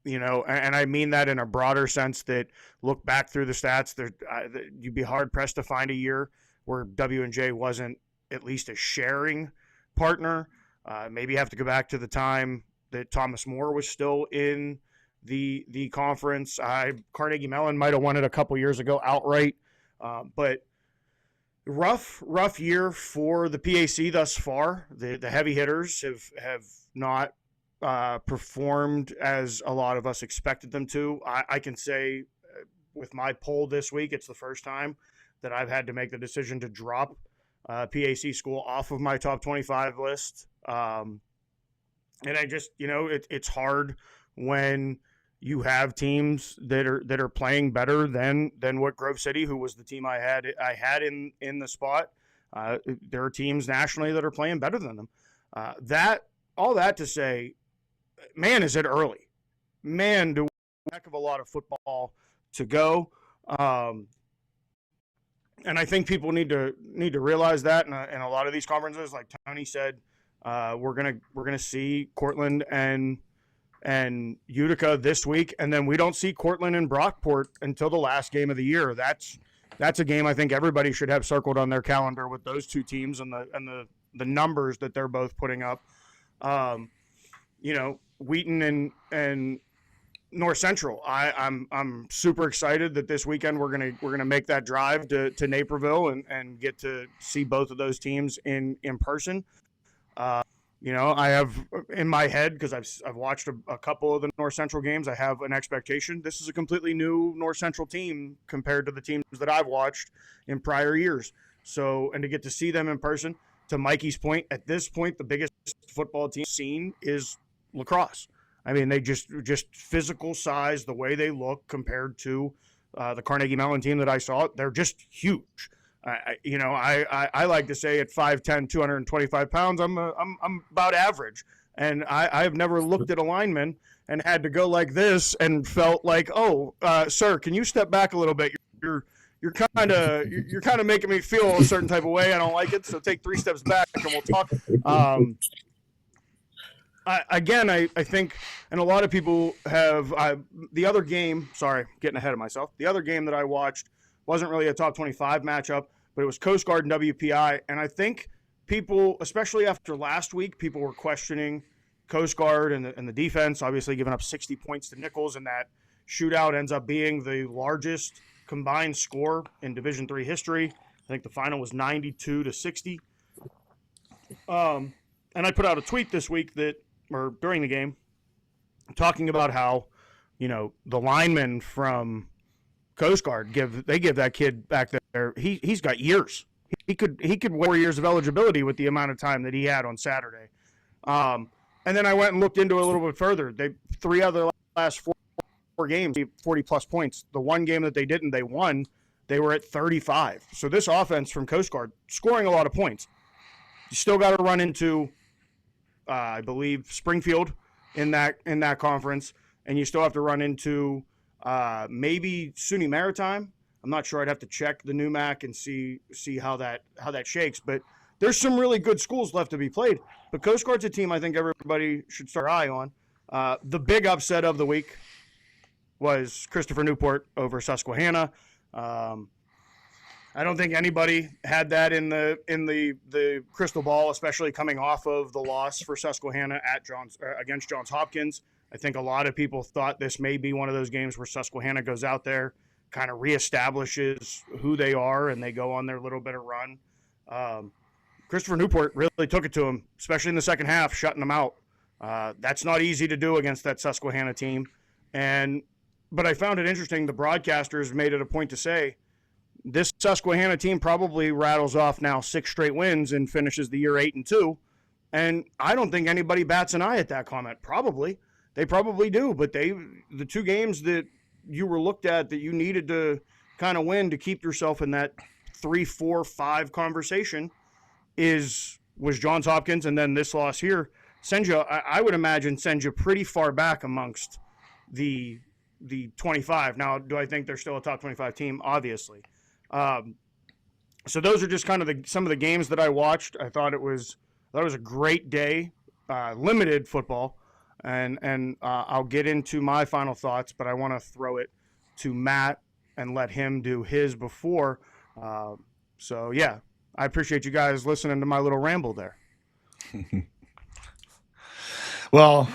and I mean that in a broader sense, that look back through the stats, you'd be hard pressed to find a year where W&J wasn't at least a sharing partner. Maybe you have to go back to the time that Thomas More was still in the conference. Carnegie Mellon might have won it a couple years ago outright, but rough year for the PAC thus far. The heavy hitters have not performed as a lot of us expected them to. I can say with my poll this week, it's the first time that I've had to make the decision to drop PAC school off of my top 25 list. And I just, it's hard when you have teams that are playing better than what Grove City, who was the team I had in the spot. There are teams nationally that are playing better than them. All that to say, man, is it early. Man, do we have a heck of a lot of football to go. And I think people need to realize that in a lot of these conferences, like Tony said, we're gonna see Cortland and Utica this week, and then we don't see Cortland and Brockport until the last game of the year. That's a game I think everybody should have circled on their calendar with those two teams and the numbers that they're both putting up. Wheaton and North Central. I'm super excited that this weekend we're gonna make that drive to Naperville and get to see both of those teams in person. I have in my head, because I've watched a couple of the North Central games, I have an expectation. This is a completely new North Central team compared to the teams that I've watched in prior years. So, and to get to see them in person, to Mikey's point, at this point, the biggest football team seen is lacrosse. I mean, they just physical size, the way they look compared to the Carnegie Mellon team that I saw, they're just huge. I like to say at 5'10", 225 pounds, I'm about average. And I've never looked at a lineman and had to go like this and felt like, sir, can you step back a little bit? You're kind of making me feel a certain type of way. I don't like it. So take 3 steps back and we'll talk. I think, and a lot of people have the other game. Sorry, getting ahead of myself. The other game that I watched wasn't really a top 25 matchup, but it was Coast Guard and WPI. And I think people, especially after last week, people were questioning Coast Guard and the defense, obviously giving up 60 points to Nichols, and that shootout ends up being the largest combined score in Division III history. I think the final was 92-60. And I put out a tweet this week or during the game, talking about how, the linemen from Coast Guard give that kid back there. He's got years. He could win 4 years of eligibility with the amount of time that he had on Saturday. And then I went and looked into it a little bit further. They 3 out of the last 4 games, 40 plus points. The one game that they won, they were at 35. So this offense from Coast Guard scoring a lot of points. You still got to run into, I believe, Springfield in that conference, and you still have to run into maybe SUNY Maritime. I'm not sure. I'd have to check the new MAC and see how that shakes. But there's some really good schools left to be played. But Coast Guard's a team I think everybody should start their eye on. The big upset of the week was Christopher Newport over Susquehanna. I don't think anybody had that in the crystal ball, especially coming off of the loss for Susquehanna against Johns Hopkins. I think a lot of people thought this may be one of those games where Susquehanna goes out there, kind of reestablishes who they are, and they go on their little bit of run. Christopher Newport really took it to him, especially in the second half, shutting them out. That's not easy to do against that Susquehanna team. But I found it interesting. The broadcasters made it a point to say, this Susquehanna team probably rattles off now 6 straight wins and finishes the year 8-2. And I don't think anybody bats an eye at that comment. They probably do, but the 2 games that you were looked at that you needed to kind of win to keep yourself in that 3, 4, 5 conversation was Johns Hopkins, and then this loss here sends you, I would imagine, sends you pretty far back amongst the 25. Now, do I think they're still a top 25 team? Obviously. So those are just kind of some of the games that I watched. I thought it was a great day, limited football. and I'll get into my final thoughts, but I want to throw it to Matt and let him do his before. So yeah, I appreciate you guys listening to my little ramble there. Well,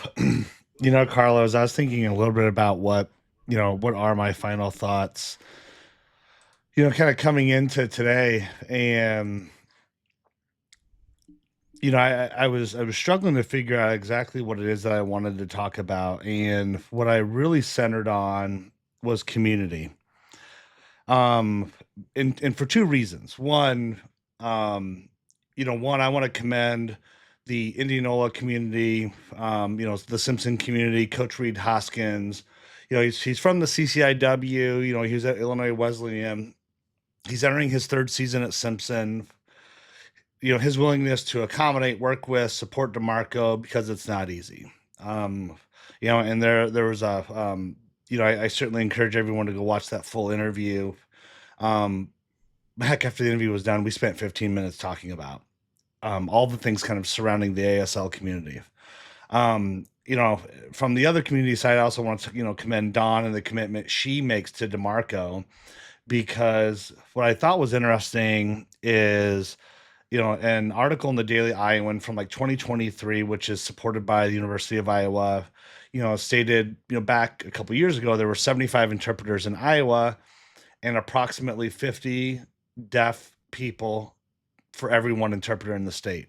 Carlos, I was thinking a little bit about what are my final thoughts, kind of coming into today. And, I was struggling to figure out exactly what it is that I wanted to talk about. And what I really centered on was community. And for two reasons. One, I want to commend the Indianola community, the Simpson community, Coach Reed Hoskins. He's from the CCIW. He was at Illinois Wesleyan. He's entering his third season at Simpson. His willingness to accommodate, work with, support Demarico, because it's not easy. And there was I certainly encourage everyone to go watch that full interview. Heck, after the interview was done, we spent 15 minutes talking about all the things kind of surrounding the ASL community. From the other community side, I also want to, commend Dawn and the commitment she makes to Demarico, because what I thought was interesting is, an article in the Daily Iowan from like 2023, which is supported by the University of Iowa, stated, back a couple years ago, there were 75 interpreters in Iowa and approximately 50 deaf people for every one interpreter in the state.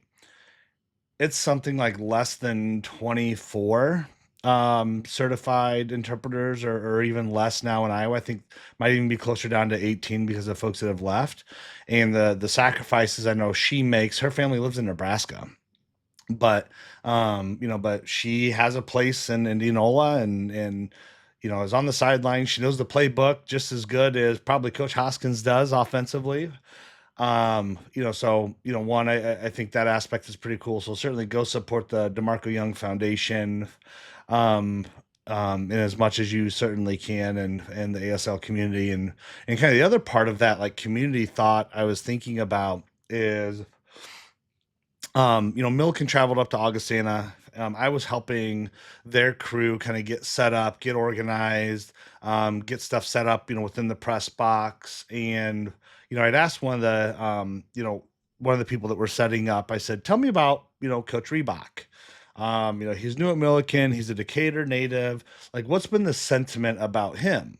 It's something like less than 24 certified interpreters, or even less now in Iowa. I think might even be closer down to 18 because of folks that have left. And the sacrifices I know she makes, her family lives in Nebraska, but but she has a place in Indianola and is on the sideline. She knows the playbook just as good as probably Coach Hoskins does offensively. One, I think that aspect is pretty cool. So certainly go support the Demarico Young Foundation, in as much as you certainly can, and the ASL community, and kind of the other part of that, like community thought I was thinking about is, Milliken traveled up to Augustana. I was helping their crew kind of get set up, get organized, get stuff set up, within the press box. And, I'd asked one of the people that were setting up, I said, tell me about, Coach Reebok. He's new at Milliken. He's a Decatur native. Like, what's been the sentiment about him?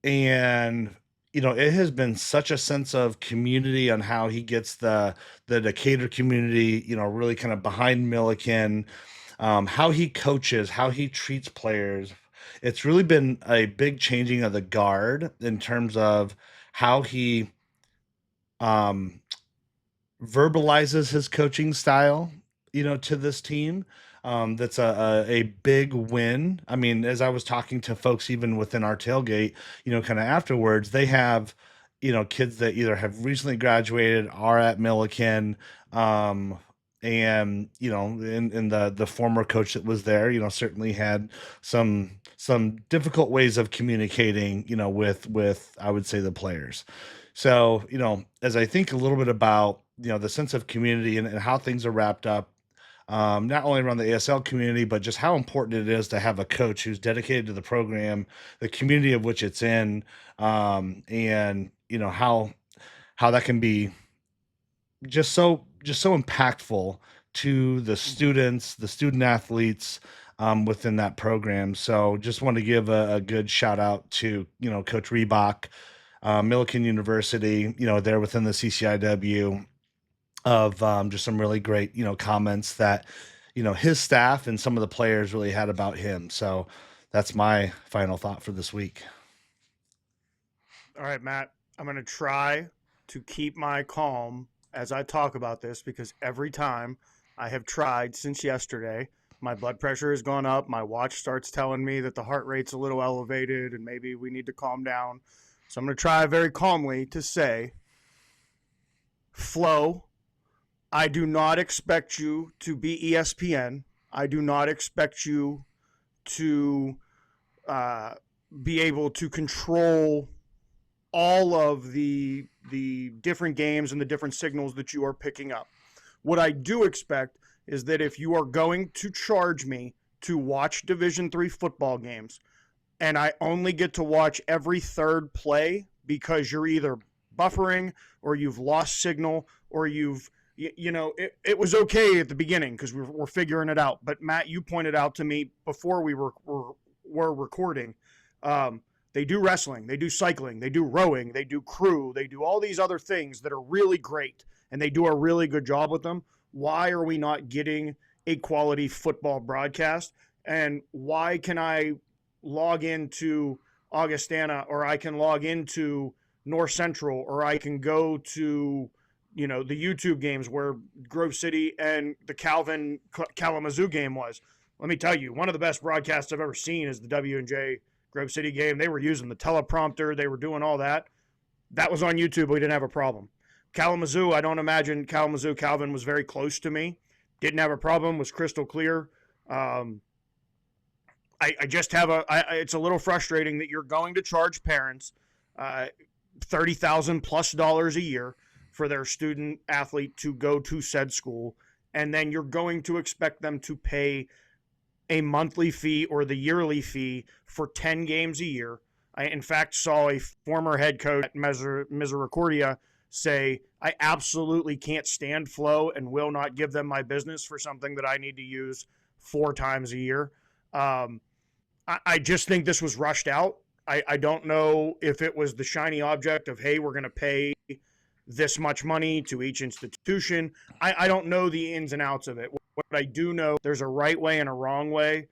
And, it has been such a sense of community on how he gets the Decatur community, really kind of behind Milliken, how he coaches, how he treats players. It's really been a big changing of the guard in terms of how he verbalizes his coaching style, to this team. That's a big win. I mean, as I was talking to folks even within our tailgate, kind of afterwards, they have, kids that either have recently graduated, are at Milliken, and in the former coach that was there, certainly had some difficult ways of communicating, with I would say the players. So, as I think a little bit about, the sense of community and how things are wrapped up, not only around the ASL community, but just how important it is to have a coach who's dedicated to the program, the community of which it's in, and how that can be just so impactful to the students, the student athletes, within that program. So just want to give a good shout out to, Coach Reebok, Milliken University, there within the CCIW, of just some really great, comments that, his staff and some of the players really had about him. So that's my final thought for this week. All right, Matt, I'm going to try to keep my calm as I talk about this, because every time I have tried since yesterday, my blood pressure has gone up. My watch starts telling me that the heart rate's a little elevated and maybe we need to calm down. So I'm going to try very calmly to say, Flo, I do not expect you to be ESPN. I do not expect you to be able to control all of the different games and the different signals that you are picking up. What I do expect is that if you are going to charge me to watch Division III football games, and I only get to watch every third play because you're either buffering or you've lost signal or it was okay at the beginning because we're figuring it out. But Matt, you pointed out to me before we were recording, they do wrestling, they do cycling, they do rowing, they do crew, they do all these other things that are really great, and they do a really good job with them. Why are we not getting a quality football broadcast? And why can I log into Augustana, or I can log into North Central, or I can go to, the YouTube games where Grove City and the Kalamazoo game was? Let me tell you, one of the best broadcasts I've ever seen is the W&J Grove City game. They were using the teleprompter. They were doing all that. That was on YouTube. We didn't have a problem. Kalamazoo, I don't imagine Kalamazoo Calvin was very close to me. Didn't have a problem. Was crystal clear. I just have it's a little frustrating that you're going to charge parents $30,000+ a year for their student athlete to go to said school, and then you're going to expect them to pay a monthly fee or the yearly fee for 10 games a year. I, in fact, saw a former head coach at Misericordia say, I absolutely can't stand Flow and will not give them my business for something that I need to use 4 times a year. I just think this was rushed out. I don't know if it was the shiny object of, hey, we're going to pay this much money to each institution. I don't know the ins and outs of it. What I do know, there's a right way and a wrong way.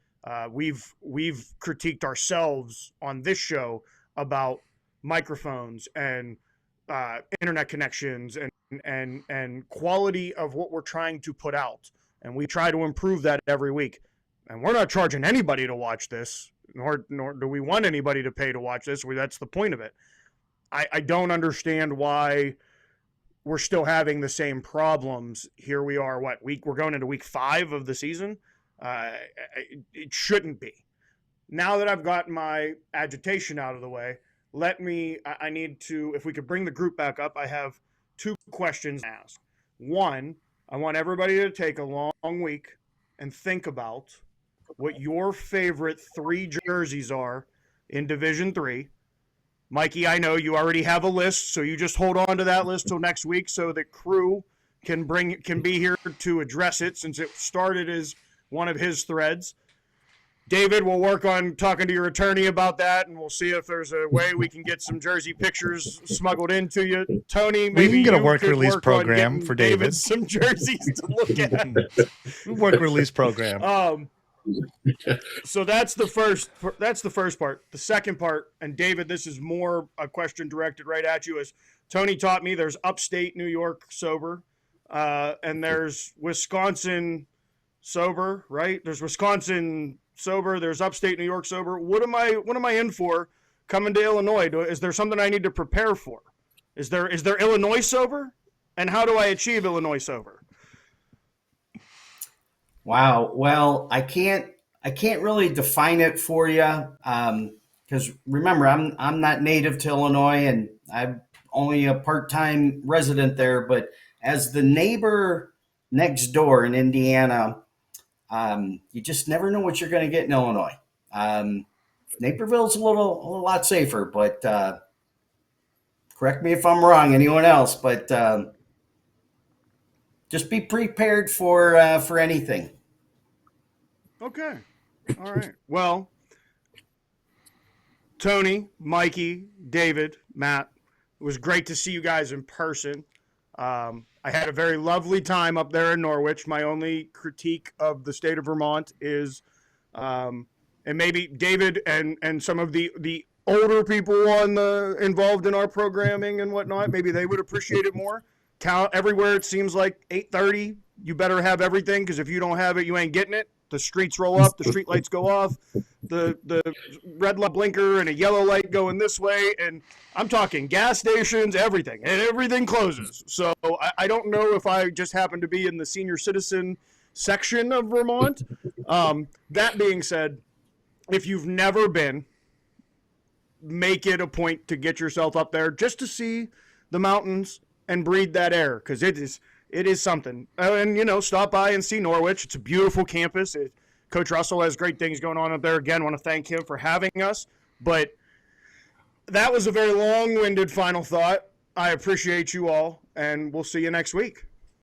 We've critiqued ourselves on this show about microphones and internet connections and quality of what we're trying to put out. And we try to improve that every week. And we're not charging anybody to watch this, nor do we want anybody to pay to watch this. That's the point of it. I don't understand why we're still having the same problems. Here we are, we're going into week 5 of the season. It shouldn't be. Now that I've gotten my agitation out of the way, I need to, if we could bring the group back up, I have 2 questions to ask. One, I want everybody to take a long week and think about what your favorite 3 jerseys are in Division III. Mikey, I know you already have a list, so you just hold on to that list till next week so that crew can be here to address it, since it started as one of his threads. David, we'll work on talking to your attorney about that, and we'll see if there's a way we can get some jersey pictures smuggled into you. Tony, maybe we can get a you work could release work program for David. Some jerseys to look at. Work release program. So that's the first part. The second part, and David, this is more a question directed right at you, as Tony taught me, there's upstate New York sober, and there's Wisconsin sober, right? There's Wisconsin sober, there's upstate New York sober. What am I in for coming to Illinois? Is there something I need to prepare for? Is there Illinois sober? And how do I achieve Illinois sober? Wow. Well, I can't really define it for you, because remember, I'm not native to Illinois, and I'm only a part-time resident there. But as the neighbor next door in Indiana, you just never know what you're going to get in Illinois. Naperville's a lot safer, but correct me if I'm wrong, anyone else, but just be prepared for anything. Okay. All right. Well, Tony, Mikey, David, Matt, it was great to see you guys in person. I had a very lovely time up there in Norwich. My only critique of the state of Vermont is, and maybe David and some of the older people involved in our programming and whatnot, maybe they would appreciate it more. Everywhere it seems like 8:30, you better have everything, because if you don't have it, you ain't getting it. The streets roll up, the street lights go off, the red light blinker and a yellow light going this way, and I'm talking gas stations, everything, and everything closes. So I don't know if I just happen to be in the senior citizen section of Vermont. That being said, if you've never been, make it a point to get yourself up there just to see the mountains and breathe that air, because it is something. And, stop by and see Norwich. It's a beautiful campus. Coach Russell has great things going on up there. Again, want to thank him for having us. But that was a very long-winded final thought. I appreciate you all, and we'll see you next week.